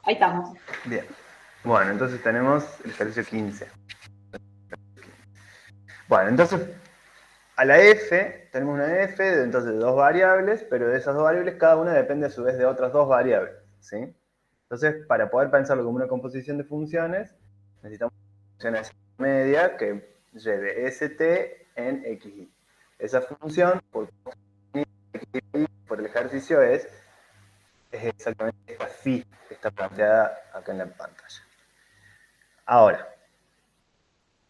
Ahí estamos. Bien. Bueno, entonces tenemos el ejercicio 15. Bueno, entonces a la f tenemos una f de entonces de dos variables, pero de esas dos variables cada una depende a su vez de otras dos variables, ¿sí? Entonces, para poder pensarlo como una composición de funciones, necesitamos una función media que lleve st en xy. Esa función, por el ejercicio, es exactamente esta phi que está planteada acá en la pantalla. Ahora,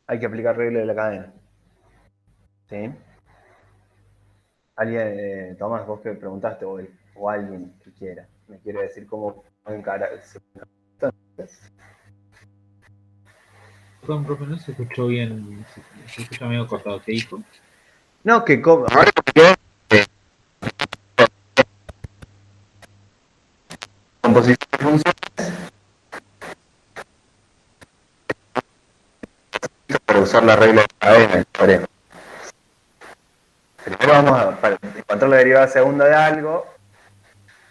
hay que aplicar regla de la cadena. ¿Sí? Alguien, Tomás, vos que preguntaste, o alguien que quiera, me quiere decir cómo encarar. Perdón, profe, no se escuchó bien, se escucha medio cortado. ¿Qué dijo? No, que como. Composición de funciones para usar la regla de cadena, teorema. Primero vamos a, para encontrar la derivada segunda de algo,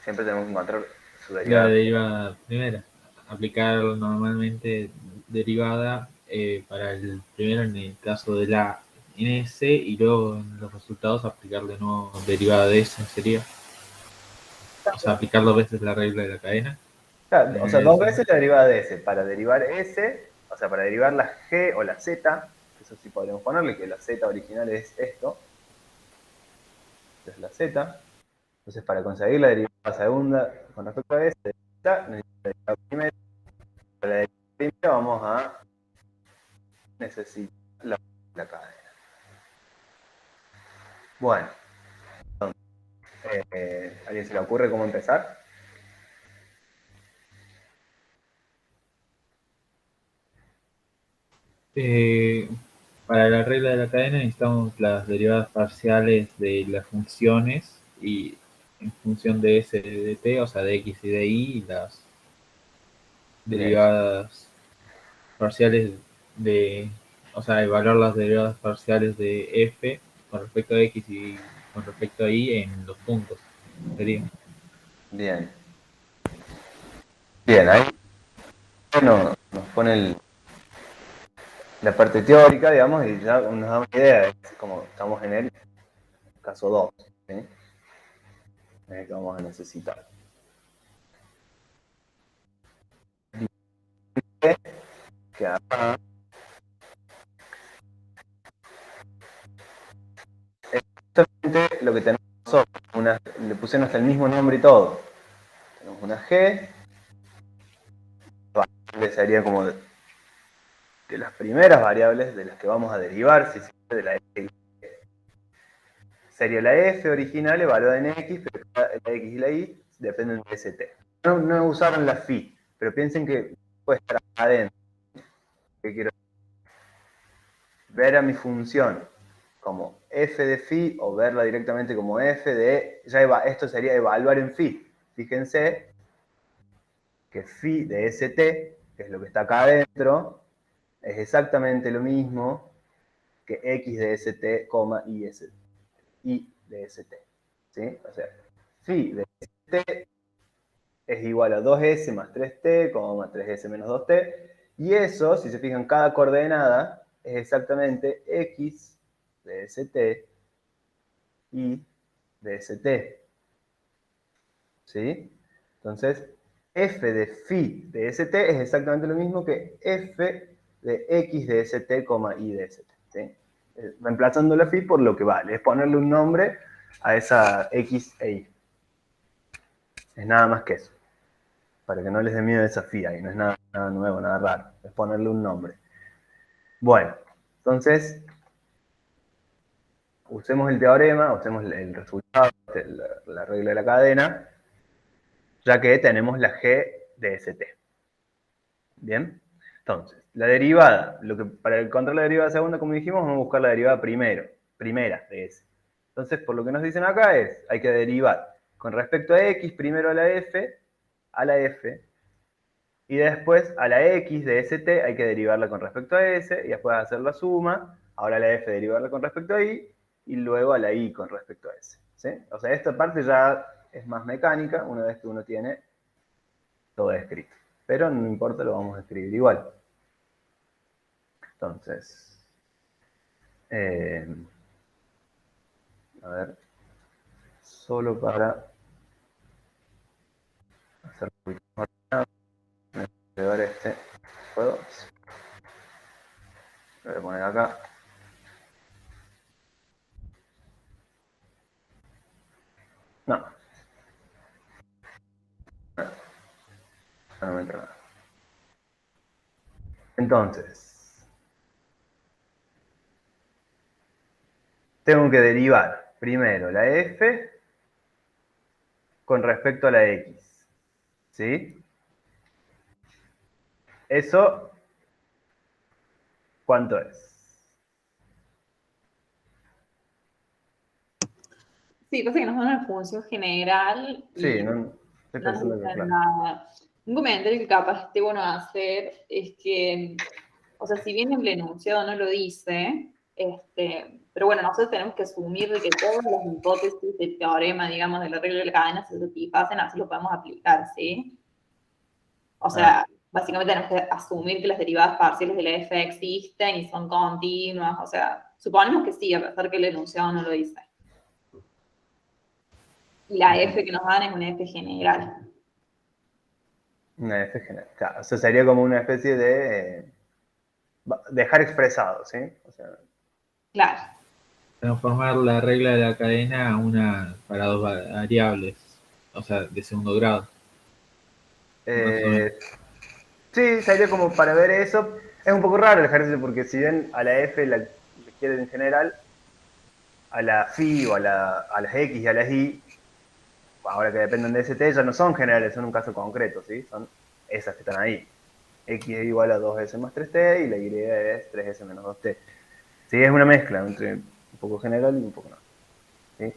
siempre tenemos que encontrar su La derivada. derivada primera. Aplicar normalmente derivada para el primero en el caso de la en S y luego en los resultados aplicar de nuevo derivada de S sería. O sea, aplicar dos veces la regla de la cadena. Claro, o sea, dos veces la derivada de S. Para derivar S, o sea, para derivar la G o la Z, eso sí podríamos ponerle, que la Z original es esto. Esta es la Z. Entonces, para conseguir la derivada segunda con respecto a S, necesitamos la derivada primera. Para la derivada primera vamos a necesitar la cadena. Bueno, entonces, ¿a alguien se le ocurre cómo empezar? Para la regla de la cadena necesitamos las derivadas parciales de las funciones y en función de S de t, o sea, de x y de y, y las Bien. derivadas parciales de, o sea, evaluar las derivadas parciales de f con respecto a x y con respecto a y en los puntos. Sería. Bien. Bien, ahí nos pone la parte teórica, digamos, y ya nos da una idea de cómo estamos en el caso 2, ¿sí? Es el que vamos a necesitar. Dice que acá es justamente lo que tenemos nosotros. Le pusieron hasta el mismo nombre y todo. Tenemos una G, que sería como de las primeras variables de las que vamos a derivar, si se quiere, de la F. Sería la F original evaluada en X, pero la X y la Y dependen de ST. No usaron la phi, pero piensen que puede estar adentro. ¿Qué quiero ver a mi función como f de phi o verla directamente como f de, esto sería evaluar en phi. Fíjense que phi de st, que es lo que está acá adentro, es exactamente lo mismo que x de st, y de st. ¿Sí? O sea, phi de st es igual a 2s más 3t, más 3s menos 2t, y eso, si se fijan, cada coordenada es exactamente x de st y de st. ¿Sí? Entonces, f de phi de st es exactamente lo mismo que f de x de st, y de st. ¿Sí? Reemplazando la phi por lo que vale, es ponerle un nombre a esa x e y. Es nada más que eso. Para que no les dé miedo esa phi ahí, no es nada nuevo, nada raro. Es ponerle un nombre. Bueno, entonces, usemos el teorema, usemos el resultado, la regla de la cadena, ya que tenemos la g de st. ¿Bien? Entonces, la derivada, para encontrar la derivada segunda, como dijimos, vamos a buscar la derivada primera de S. Entonces, por lo que nos dicen acá es, hay que derivar con respecto a x, primero a la f, y después a la x de st hay que derivarla con respecto a s, y después hacer la suma, ahora a la f derivarla con respecto a y luego a la y con respecto a s. ¿Sí? O sea, esta parte ya es más mecánica, una vez que uno tiene todo escrito. pero no importa, lo vamos a escribir igual. Entonces, a ver, solo para hacer un poquito más rápido, voy a pegar este, ¿puedo? Lo voy a poner acá. No, no me entra nada. Entonces, tengo que derivar primero la f con respecto a la x. ¿Sí? Eso, ¿cuánto es? Sí, pasa que nos dan una función general Sí, y no, estoy no nos pensando que dicen claro. nada. Un comentario que capaz esté bueno hacer es que, o sea, si bien el enunciado no lo dice, pero bueno, nosotros tenemos que asumir de que todas las hipótesis del teorema, digamos, de la regla de la cadena se satisfacen, así lo podemos aplicar, ¿sí? O sea, básicamente tenemos que asumir que las derivadas parciales de la f existen y son continuas, o sea, suponemos que sí, a pesar que el enunciado no lo dice. Y la f que nos dan es una f general. Una f general. Claro, o sea, sería como una especie de dejar expresado, ¿sí? O sea, Claro. Transformar la regla de la cadena a una para dos variables, o sea, de segundo grado, más o menos. eh, sí, sería como para ver eso. Es un poco raro el ejercicio porque si bien a la f la quieren en general, a la phi o a las x y a las y, ahora que dependen de st, ya no son generales, son un caso concreto, ¿sí? Son esas que están ahí. X es igual a 2s más 3t y la y es 3s menos 2t. Sí, es una mezcla entre un poco general y un poco no. ¿Sí?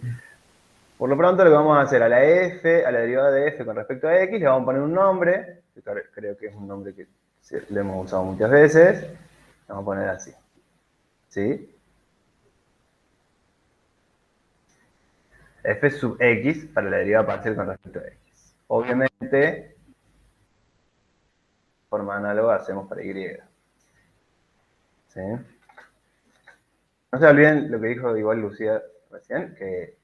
Por lo pronto lo que vamos a hacer a la f, a la derivada de f con respecto a x, le vamos a poner un nombre, que creo que es un nombre que lo hemos usado muchas veces. Le vamos a poner así. ¿Sí? F sub x para la derivada parcial con respecto a x. Obviamente, de forma análoga hacemos para y. ¿Sí? No se olviden lo que dijo igual Lucía recién, que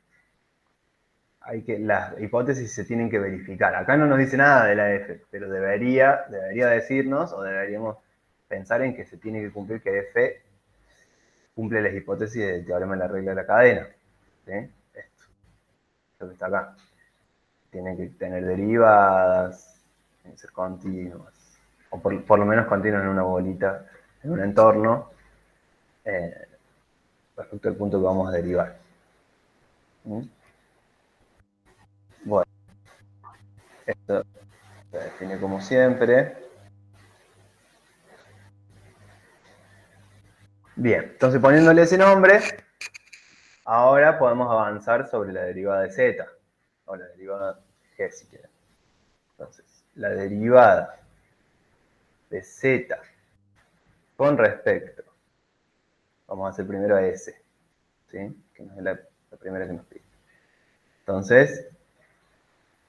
las hipótesis se tienen que verificar. Acá no nos dice nada de la F, pero debería decirnos, o deberíamos pensar en que se tiene que cumplir que F cumple las hipótesis del teorema de la regla de la cadena. ¿Sí? Esto que está acá. Tienen que tener derivadas, tienen que ser continuas, o por lo menos continuas en una bolita, en un entorno, eh, respecto al punto que vamos a derivar. ¿Sí? Bueno, esto se define como siempre. Bien, entonces poniéndole ese nombre, ahora podemos avanzar sobre la derivada de z, o la derivada de g si quieren. Entonces, la derivada de z con respecto, vamos a hacer primero a s, ¿sí? Que no es la primera que nos pide. Entonces,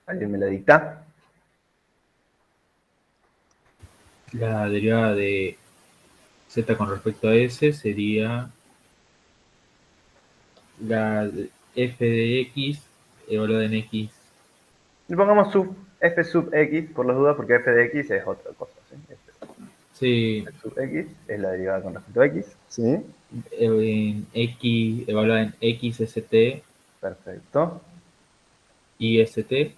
¿alguien me la dicta? La derivada de z con respecto a s sería la f de x evaluada en x. Le pongamos f sub x por las dudas, porque f de x es otra cosa, ¿sí? Sí, F sub x es la derivada con respecto a x, ¿sí? en x evaluada en x st Perfecto. y st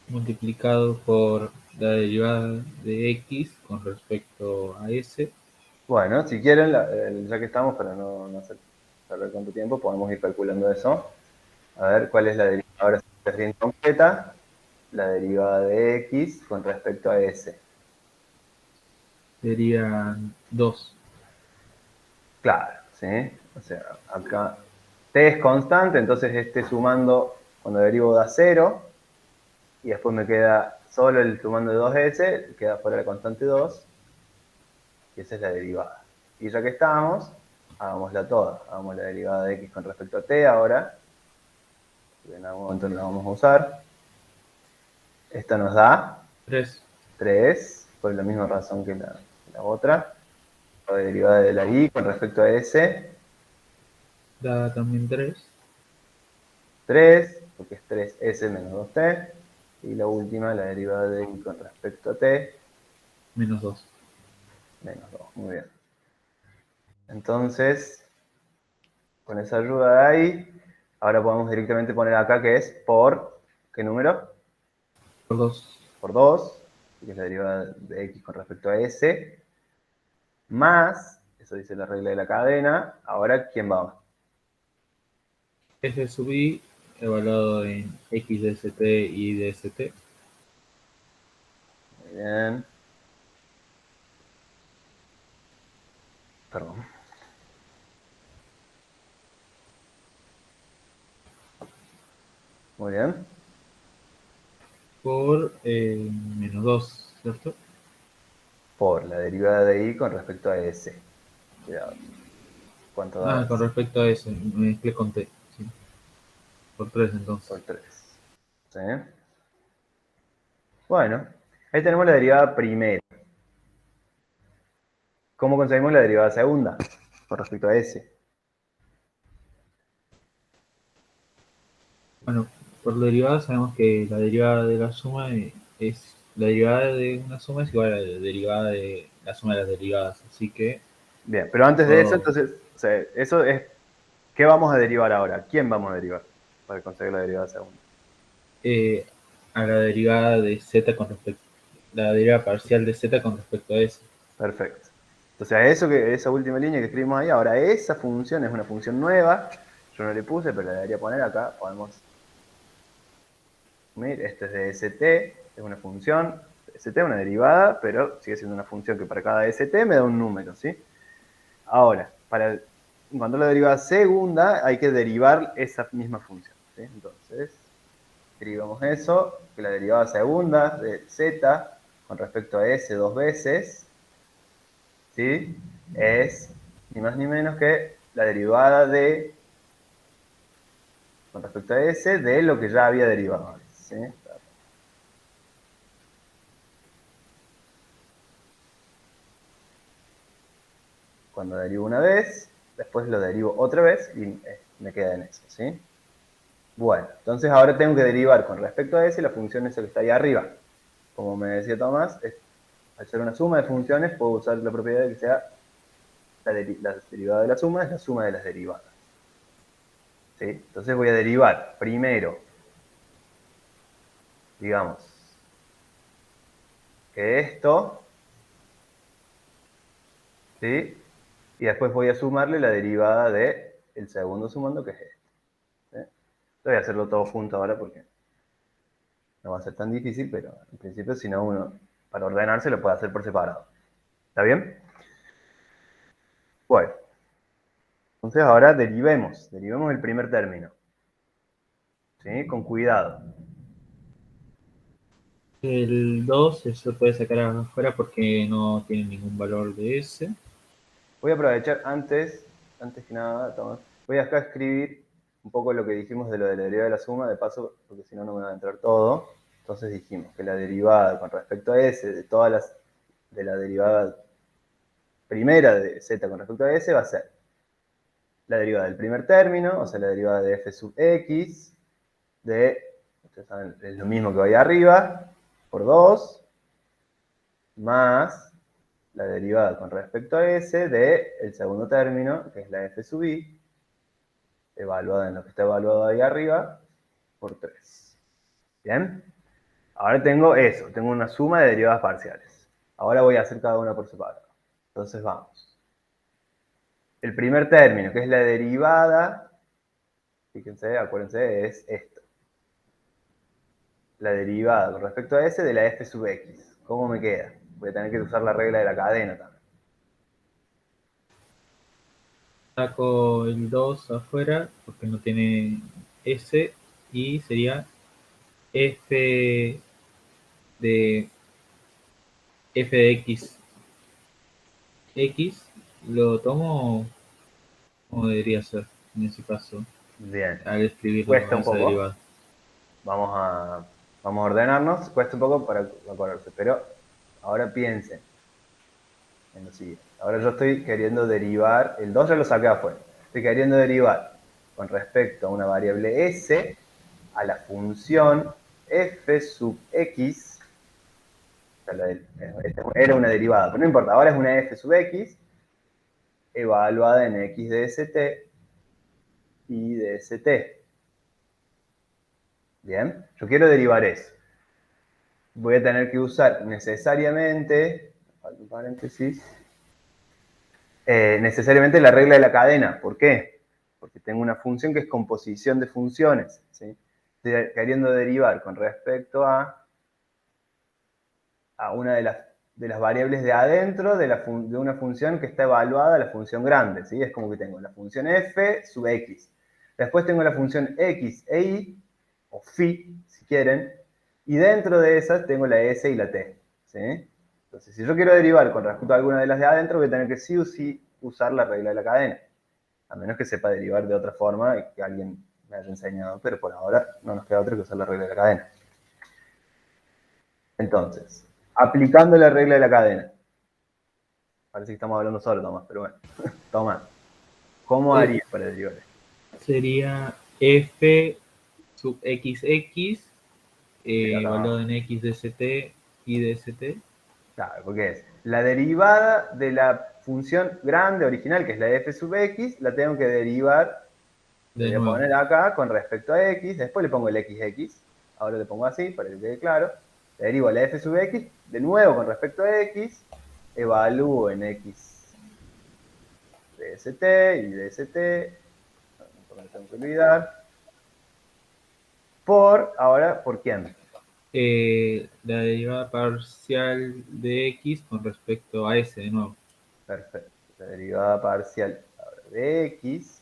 multiplicado por la derivada de x con respecto a s. Bueno, si quieren, ya que estamos, para no hacer perder tanto tiempo, podemos ir calculando eso. A ver, ¿cuál es la derivada? Ahora sí es bien concreta. La derivada de x con respecto a s. Serían 2. Claro, ¿sí? O sea, acá t es constante, entonces este sumando, cuando derivo da 0, y después me queda solo el sumando de 2s, queda fuera la constante 2, y esa es la derivada. Y ya que estamos, hagámosla toda. Hagamos la derivada de x con respecto a t ahora, que en algún momento la vamos a usar. Esto nos da 3. 3, por la misma razón que la otra. La derivada de la y con respecto a s, Da también 3. 3, porque es 3s menos 2t. Y la última, la derivada de y con respecto a t, Menos 2. menos 2. Muy bien. Entonces, con esa ayuda de ahí, ahora podemos directamente poner acá que es por, ¿qué número? Por 2. Por 2, que es la derivada de x con respecto a s, más, eso dice la regla de la cadena. Ahora, ¿quién va? F sub i evaluado en x dst y dst. Muy bien. Perdón. Muy bien. Por menos 2, ¿cierto? Por la derivada de y con respecto a s. Cuidado. ¿Cuánto da Con eso? respecto a eso, me mezclé con t. Sí. Por 3 entonces. Por 3. ¿Sí? Bueno, ahí tenemos la derivada primera. ¿Cómo conseguimos la derivada segunda con respecto a s? Bueno, por la derivada sabemos que la derivada de la suma es la derivada de una suma es igual a la derivada de la suma de las derivadas. Así que Bien, pero antes de eso, puedo entonces, o sea, eso es, ¿qué vamos a derivar ahora? ¿Quién vamos a derivar para conseguir la derivada segunda? eh, a la derivada de z con respecto la derivada parcial de z con respecto a s. Perfecto. Entonces, a eso esa última línea que escribimos ahí, ahora esa función es una función nueva. Yo no le puse, pero la debería poner acá. Podemos unir. Este es de st, es una función. St es una derivada, pero sigue siendo una función que para cada st me da un número, ¿sí? Ahora, para encontrar la derivada segunda, hay que derivar esa misma función, ¿sí? Entonces, derivamos eso, que la derivada segunda de z con respecto a s dos veces, ¿sí? Es ni más ni menos que la derivada de, con respecto a s, de lo que ya había derivado, ¿sí? Cuando derivo una vez, después lo derivo otra vez y me queda en eso, ¿sí? Bueno, entonces ahora tengo que derivar con respecto a s la función esa que está ahí arriba. Como me decía Tomás, al ser una suma de funciones, puedo usar la propiedad de que sea la derivada de la suma es la suma de las derivadas. ¿Sí? Entonces voy a derivar primero, digamos, que esto, ¿sí? Y después voy a sumarle la derivada del segundo sumando, que es este. ¿Sí? Voy a hacerlo todo junto ahora porque no va a ser tan difícil, pero en principio si no uno, para ordenarse, lo puede hacer por separado. ¿Está bien? Bueno, entonces ahora derivemos el primer término. ¿Sí? Con cuidado. El 2 se puede sacar afuera porque no tiene ningún valor de s. Voy a aprovechar antes que nada, Tomás, voy a acá escribir un poco lo que dijimos de lo de la derivada de la suma, de paso, porque si no, no me va a entrar todo. Entonces dijimos que la derivada con respecto a s de todas las, de la derivada primera de z con respecto a s va a ser la derivada del primer término, o sea, la derivada de f sub x, de, ustedes saben, es lo mismo que va ahí arriba, por 2, más la derivada con respecto a s de el segundo término, que es la f sub i, evaluada en lo que está evaluado ahí arriba, por 3. ¿Bien? Ahora tengo eso, tengo una suma de derivadas parciales. Ahora voy a hacer cada una por separado. Entonces vamos. El primer término, que es la derivada, fíjense, acuérdense, es esto. La derivada con respecto a s de la f sub x. ¿Cómo me queda? Voy a tener que usar la regla de la cadena también. Saco el 2 afuera porque no tiene s y sería f de x. X lo tomo como debería ser en ese caso Bien. al escribirlo Cuesta a un esa poco. derivada. Vamos a Vamos a ordenarnos, cuesta un poco para acordarse, pero ahora piensen en lo siguiente. Ahora yo estoy queriendo derivar, el 2 ya lo saqué afuera, estoy queriendo derivar con respecto a una variable s a la función f sub x, era una derivada, pero no importa, ahora es una f sub x evaluada en x de st y de st. Bien, yo quiero derivar eso. Voy a tener que usar necesariamente, falta un paréntesis, necesariamente la regla de la cadena. ¿Por qué? Porque tengo una función que es composición de funciones, ¿sí? Estoy queriendo derivar con respecto a una de las variables de adentro de una función que está evaluada a la función grande, ¿sí? Es como que tengo la función f sub x. Después tengo la función x e y, o phi, si quieren, y dentro de esas tengo la s y la t, ¿sí? Entonces, si yo quiero derivar con respecto a alguna de las de adentro, voy a tener que sí o sí usar la regla de la cadena. A menos que sepa derivar de otra forma y que alguien me haya enseñado, pero por ahora no nos queda otra que usar la regla de la cadena. Entonces, aplicando la regla de la cadena. Parece que estamos hablando solo, Tomás, pero bueno. Tomás, ¿cómo harías para derivar esto? Sería f sub xx Acá. evaluado en x de st y de st. Claro, porque es la derivada de la función grande original, que es la f sub x, la tengo que derivar, le De voy a nuevo. poner acá con respecto a x, después le pongo el xx, ahora le pongo así para que quede claro, derivo la f sub x, de nuevo con respecto a x, evalúo en x de st y de st, no me tengo que olvidar, ahora, ¿por quién? La derivada parcial de x con respecto a s de nuevo. Perfecto. La derivada parcial ahora de x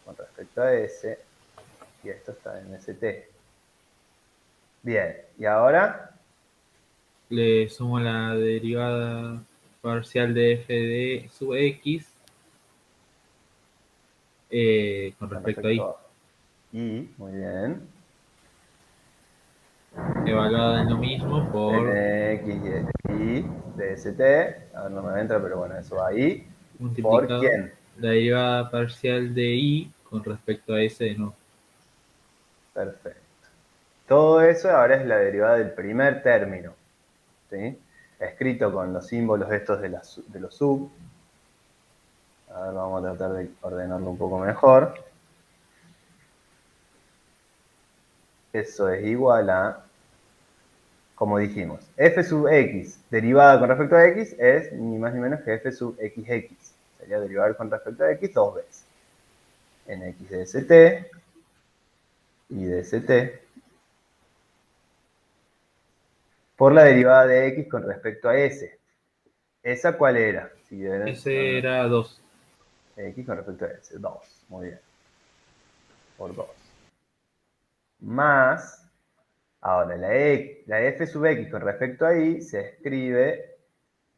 con respecto a s, y esto está en st. Bien, y ahora Le sumo la derivada parcial de f de sub x con con respecto a y. respecto a y, muy bien, Evaluada en lo mismo por en x y de st, a ver, no me entra, pero bueno, eso va ahí. ¿Por multiplicado quién? la derivada parcial de y con respecto a s de nuevo. Perfecto. Todo eso ahora es la derivada del primer término, ¿sí? Escrito con los símbolos estos de los sub. A ver, vamos a tratar de ordenarlo un poco mejor. Eso es igual a, como dijimos, f sub x derivada con respecto a x es ni más ni menos que f sub xx. Sería derivar con respecto a x dos veces. En x de st y de st por la derivada de x con respecto a s. ¿Esa cuál era? Si Ese era 2. x con respecto a s, 2. Muy bien. Por 2. Más, ahora la f sub x con respecto a y se escribe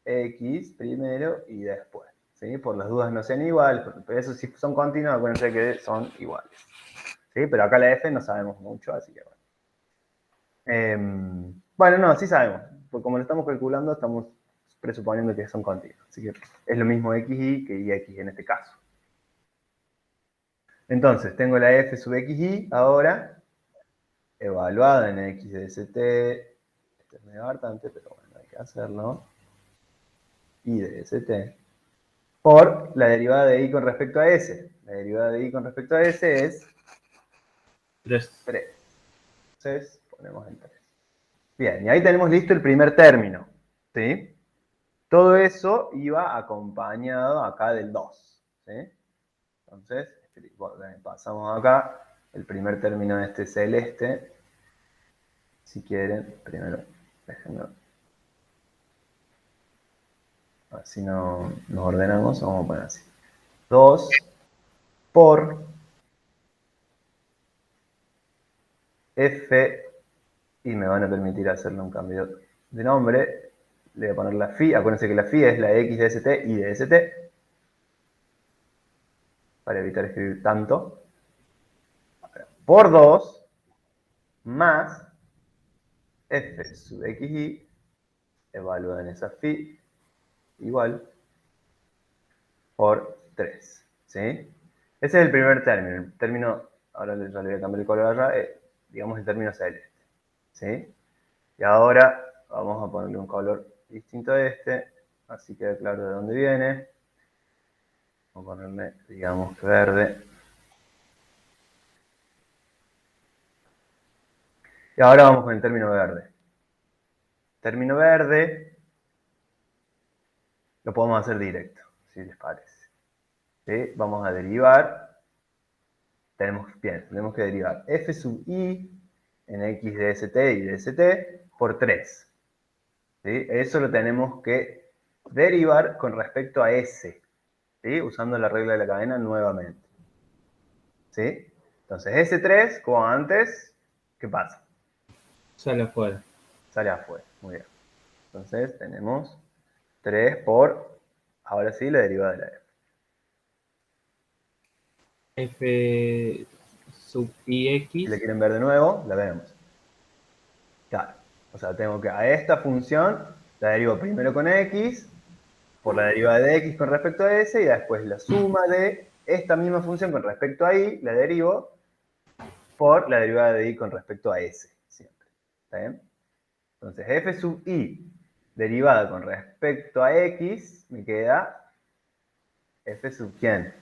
x primero y después. ¿Sí? Por las dudas no sean iguales, pero eso si son continuos, acuérdense que son iguales. ¿Sí? Pero acá la f no sabemos mucho, así que bueno. Bueno, no, sí sabemos. Porque como lo estamos calculando, estamos presuponiendo que son continuos. Así que es lo mismo xy que y en este caso. Entonces, tengo la f sub xy ahora, evaluada en x de st. Esto es medio hartante, pero bueno, hay que hacerlo. Y de st. Por la derivada de y con respecto a s. La derivada de y con respecto a s es 3. 3. Entonces, ponemos en 3. Bien, y ahí tenemos listo el primer término. ¿Sí? Todo eso iba acompañado acá del 2. ¿Sí? Entonces, pasamos acá el primer término de este celeste. Si quieren, primero, déjenme. Así no nos ordenamos, vamos a poner así. 2 por f, y me van a permitir hacerle un cambio de nombre. Le voy a poner la phi, acuérdense que la phi es la x de st y de st, para evitar escribir tanto, por 2 más f sub xy, evalúan esa phi igual por 3. ¿Sí? Ese es el primer término. El término, ahora ya le voy a cambiar el color allá, digamos el término celeste. ¿Sí? Y ahora vamos a ponerle un color distinto a este, así queda claro de dónde viene. Vamos a ponerle, digamos, verde. Y ahora vamos con el término verde. Término verde lo podemos hacer directo, si les parece. ¿Sí? Vamos a derivar. Tenemos que derivar f sub i en x de st y de st por 3. ¿Sí? Eso lo tenemos que derivar con respecto a s, ¿sí? Usando la regla de la cadena nuevamente. ¿Sí? Entonces, S3, como antes, ¿qué pasa? Sale afuera. Sale afuera. Muy bien. Entonces, tenemos 3 por, ahora sí, la derivada de la f. F sub Si ix. le quieren ver de nuevo, la vemos. Claro. O sea, tengo que a esta función la derivo primero con x, por la derivada de x con respecto a s, y después la suma de esta misma función con respecto a y, la derivo por la derivada de y con respecto a s. Siempre. ¿Está bien? Entonces, f sub i derivada con respecto a x, me queda f sub quién.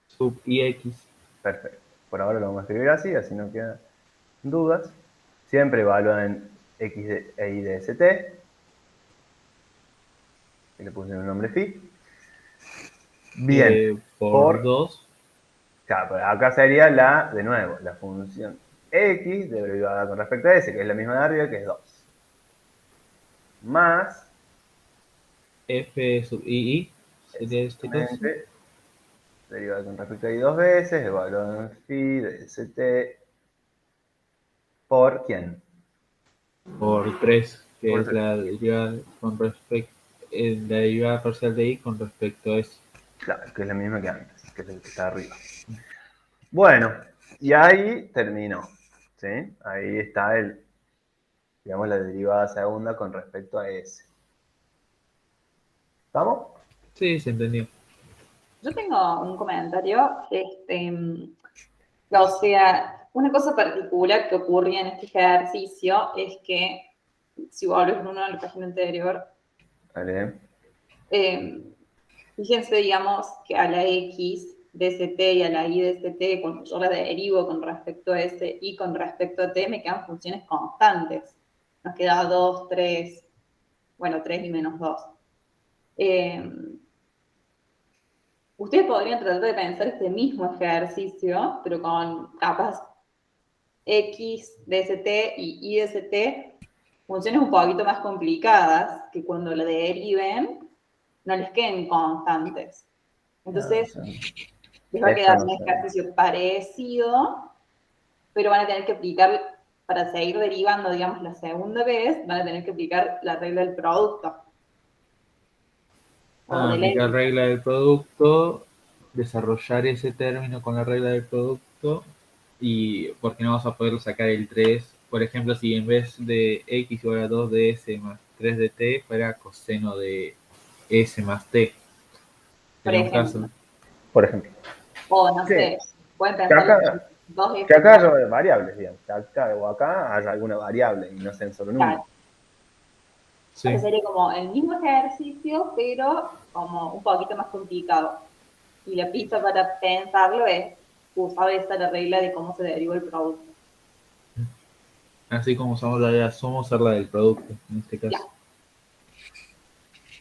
Sub ix. Perfecto. Por ahora lo vamos a escribir así, así no quedan dudas. Siempre evalúan x e y de st. Y le puse un nombre phi. Bien. Por Por, 2. claro, acá sería de nuevo, la función x derivada con respecto a s, que es la misma de arriba, que es 2. Más, F sub ii. Sería este caso. exactamente, derivada con respecto a y dos veces, evaluado en phi de st por quién. Por 3, que Por es 3. la derivada con respecto. La derivada parcial de i con respecto a eso. Claro, que es la misma que antes, que es el que está arriba. Bueno, y ahí terminó. ¿Sí? Ahí está digamos, la derivada segunda con respecto a S. ¿Estamos? Sí, se entendió. Yo tengo un comentario, o sea, una cosa particular que ocurría en este ejercicio es que, si volvés con uno a la página anterior, Vale. fíjense, digamos, que a la X de st y a la Y de st, cuando yo la derivo con respecto a S y con respecto a T, me quedan funciones constantes. Nos queda 2, 3, bueno, 3 y menos 2. Ustedes podrían tratar de pensar este mismo ejercicio, pero con capaz X de st y Y de st, funciones un poquito más complicadas, que cuando la deriven no les queden constantes. No, Entonces, les va a esto quedar no un sé. ejercicio parecido, pero van a tener que aplicar, para seguir derivando, digamos, la segunda vez, van a tener que aplicar la regla del producto. O de la Aplicar regla del producto, desarrollar ese término con la regla del producto, y porque no vas a poder sacar el 3. Por ejemplo, si en vez de x igual a 2 de s más 3 de t fuera coseno de s más t. por Sería un caso. ejemplo. Por ejemplo. O, no Sí. sé, pueden Que pensar acá, dos que F acá más. haya variables, digamos. Que acá o acá haya alguna variable y no sean solo números. Claro. Sí. Sería como el mismo ejercicio, pero como un poquito más complicado. Y la pista para pensarlo es usar esta la regla de cómo se deriva el producto. Así como usamos la de la suma, usar la del producto, en este Ya. caso.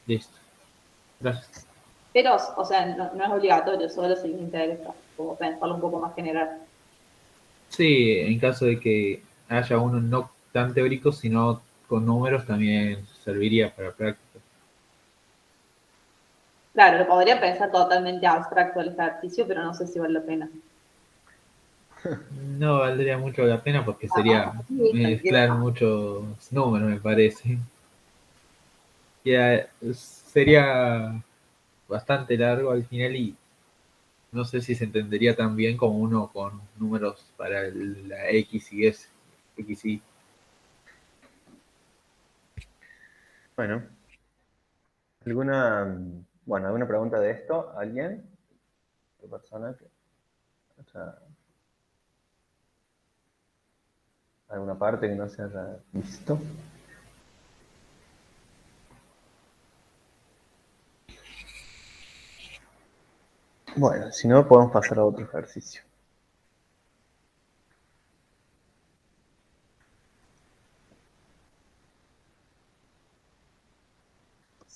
Listo. Gracias. Pero, o sea, no es obligatorio, solo si les interesa, como pensarlo un poco más general. Sí, en caso de que haya uno no tan teórico, sino con números, también serviría para práctica. Claro, lo podría pensar totalmente abstracto el ejercicio, pero no sé si vale la pena. No valdría mucho la pena porque Ah, sería sí, mezclar muchos números, me parece. Ya sería bastante largo al final y no sé si se entendería tan bien como uno con números para la X y S. X y. Bueno, ¿alguna pregunta de esto? ¿Alguien? ¿Otra persona? O sea, ¿alguna parte que no se haya visto? Bueno, si no, podemos pasar a otro ejercicio.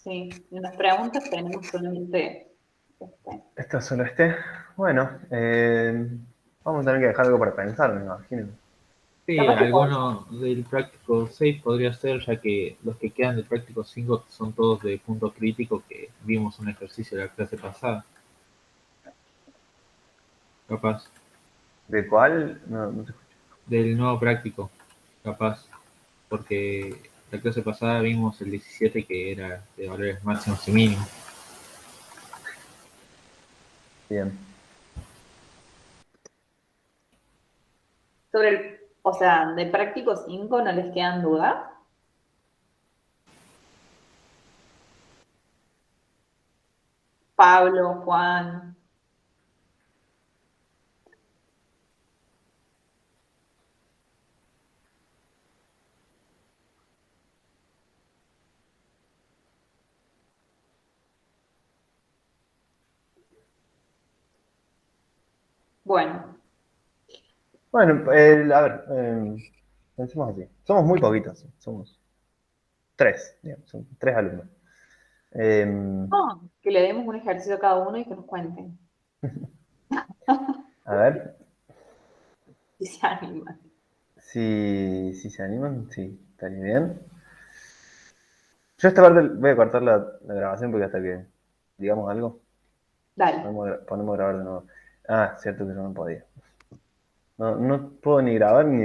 Sí, en las preguntas tenemos solamente este. Esto solo este. Bueno, vamos a tener que dejar algo para pensar, me imagino. Sí, Capaz que alguno del práctico 6 podría ser, ya que los que quedan del práctico 5 son todos de punto crítico que vimos un ejercicio de la clase pasada. Capaz. ¿De cuál? No, no te escucho. Del nuevo práctico, capaz. Porque la clase pasada vimos el 17 que era de valores máximos y mínimos. Bien. sobre o sea, de práctico 5 no les quedan dudas. Pablo, Juan. Bueno, Bueno, a ver, pensemos así. Somos muy poquitos, somos tres, digamos, son tres alumnos. Eh, que le demos un ejercicio a cada uno y que nos cuenten a ver, si se animan. si se animan, sí, estaría bien. Yo esta parte voy a cortar la grabación porque hasta que digamos algo, Dale. ponemos a grabar de nuevo. Ah, cierto que yo no podía. No, no puedo ni grabar ni